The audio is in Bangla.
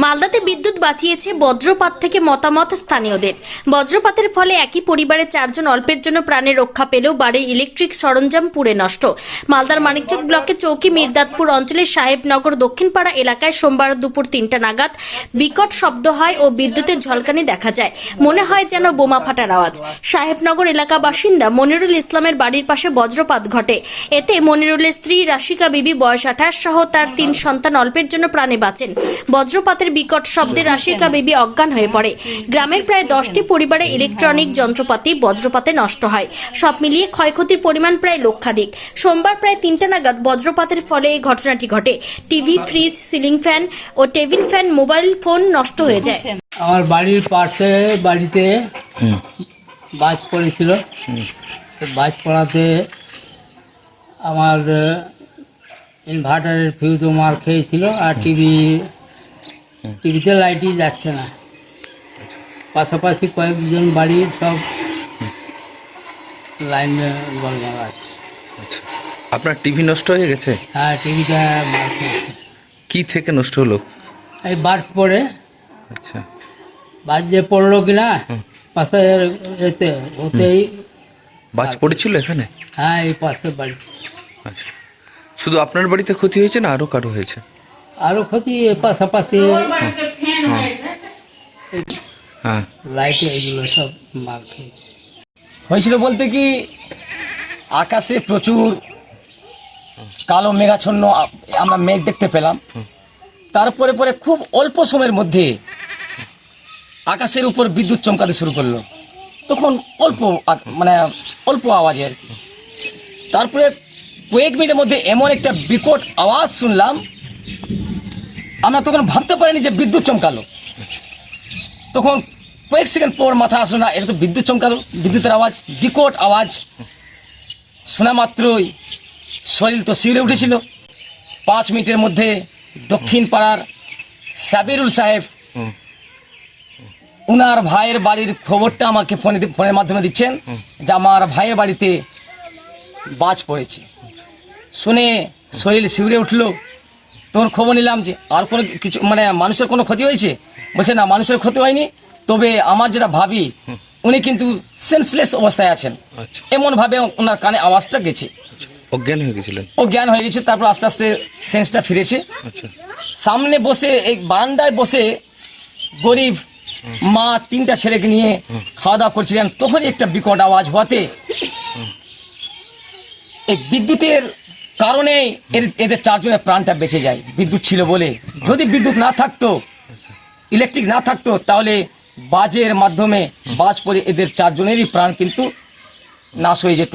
মালদাতে বিদ্যুৎ বাঁচিয়েছে বজ্রপাত থেকে মতামত স্থানীয়দের। বজ্রপাতের ফলে একই পরিবারের 4 জন অল্পের জন্য প্রাণে রক্ষা পেলেও বাড়ির ইলেকট্রিক সরঞ্জাম পুড়ে নষ্ট। মালদার মানিকচক ব্লকের চৌকি মির্দাতপুর অঞ্চলের সাহেবনগর দক্ষিণপাড়া এলাকায় সোমবার দুপুর 3টা নাগাদ বিকট শব্দ হয় ও বিদ্যুতের ঝলকানি দেখা যায়। মনে হয় যেন বোমা ফাটার আওয়াজ। সাহেবনগর এলাকা বাসিন্দা মনিরুল ইসলামের বাড়ির পাশে বজ্রপাত ঘটে। এতে মনিরুলের স্ত্রী রাশিকা বিবি বয়স 28 সহ তার 3 সন্তান অল্পের জন্য প্রাণে বাঁচেন। বজ্রপাতের বিকট শব্দে রাশিকা বিবি অজ্ঞান হয়ে পড়ে। গ্রামের প্রায় 10টি পরিবারের ইলেকট্রনিক যন্ত্রপাতি বজ্রপাতে নষ্ট হয়। সব মিলিয়ে ক্ষয়ক্ষতির পরিমাণ প্রায় লক্ষাধিক। সোমবার প্রায় 3টা নাগাদ বজ্রপাতের ফলে এই ঘটনাটি ঘটে। টিভি, ফ্রিজ, সিলিং ফ্যান ও টেবিল ফ্যান, মোবাইল ফোন নষ্ট হয়ে যায়। আমার বাড়ির পাশে বাড়িতে বাজ পড়েছিল। বাজ পড়াতে আমার ইনভার্টারের ফিউজও মার খেয়েছিল, আর টিভিতে লাইটই যাচ্ছে না। পাশাপাশি কয়েকজন বাড়ির সব লাইন গোলমাল আছে। আপনার টিভি নষ্ট হয়ে গেছে? হ্যাঁ, টিভিটা মার খেয়েছে। কি থেকে নষ্ট হলো? এই বাজ পড়ে। আচ্ছা, বাজ যে পড়লো কিনা পাশে এতে ওতেই বাজ পড়েছিল এখানে? হ্যাঁ, এই পাশে বাড়ি। আচ্ছা, শুধু আপনার বাড়িতে ক্ষতি হয়েছে না আরো কারো হয়েছে? আরো ক্ষতি পাশাপাশি হ্যাঁ, লাইটে এগুলো সব মার খেয়েছে। হয়েছিল বলতে কি, আকাশে প্রচুর কালো মেঘাচ্ছন্ন আমরা মেঘ দেখতে পেলাম। তারপরে পরে খুব অল্প সময়ের মধ্যে আকাশের উপর বিদ্যুৎ চমকাতে শুরু করলো। তখন অল্প আওয়াজে আর কি। তারপরে কয়েক মিনিটের মধ্যে এমন একটা বিকট আওয়াজ শুনলাম, আমরা তখন ভাবতে পারিনি যে বিদ্যুৎ চমকালো। তখন কয়েক সেকেন্ড পর মাথা আসলো না, এটা তো বিদ্যুৎ চমকালো, বিদ্যুতের আওয়াজ, বিকট আওয়াজ শোনা মাত্রই শরীর তো শিউরে উঠেছিল। 5 মিনিটের মধ্যে দক্ষিণ পাড়ার সাবিরুল সাহেব উনার ভাইয়ের বাড়ির খবরটা আমাকে ফোনের মাধ্যমে দিচ্ছেন যে আমার ভাইয়ের বাড়িতে বাজ পড়েছে। শুনে শরীর শিউরে উঠলো। তোর খবর নিলাম যে আর কোনো কিছু মানুষের কোনো ক্ষতি হয়েছে? বলছে না, মানুষের ক্ষতি হয়নি, তবে আমার যেটা ভাবি উনি কিন্তু সেন্সলেস অবস্থায় আছেন। এমন ভাবে ওনার কানে আওয়াজটা গেছে। অজ্ঞান হয়ে গেছিলেন? অজ্ঞান হয়ে গেছে। তারপর আস্তে আস্তে সেন্সটা ফিরেছে। সামনে বসে এই বারান্দায় বসে গরিব মা 3টা ছেলেকে নিয়ে খাওয়া দাওয়া করছিলেন। তখনই একটা বিকট আওয়াজ হওয়াতে এই বিদ্যুতের কারণে এদের 4 জনের প্রাণটা বেঁচে যায়। বিদ্যুৎ ছিল বলে। যদি বিদ্যুৎ না থাকতো, ইলেকট্রিক না থাকতো, তাহলে বাজের মাধ্যমে বাজ পড়ে এদের 4 জনেরই প্রাণ কিন্তু নাশ হয়ে যেত।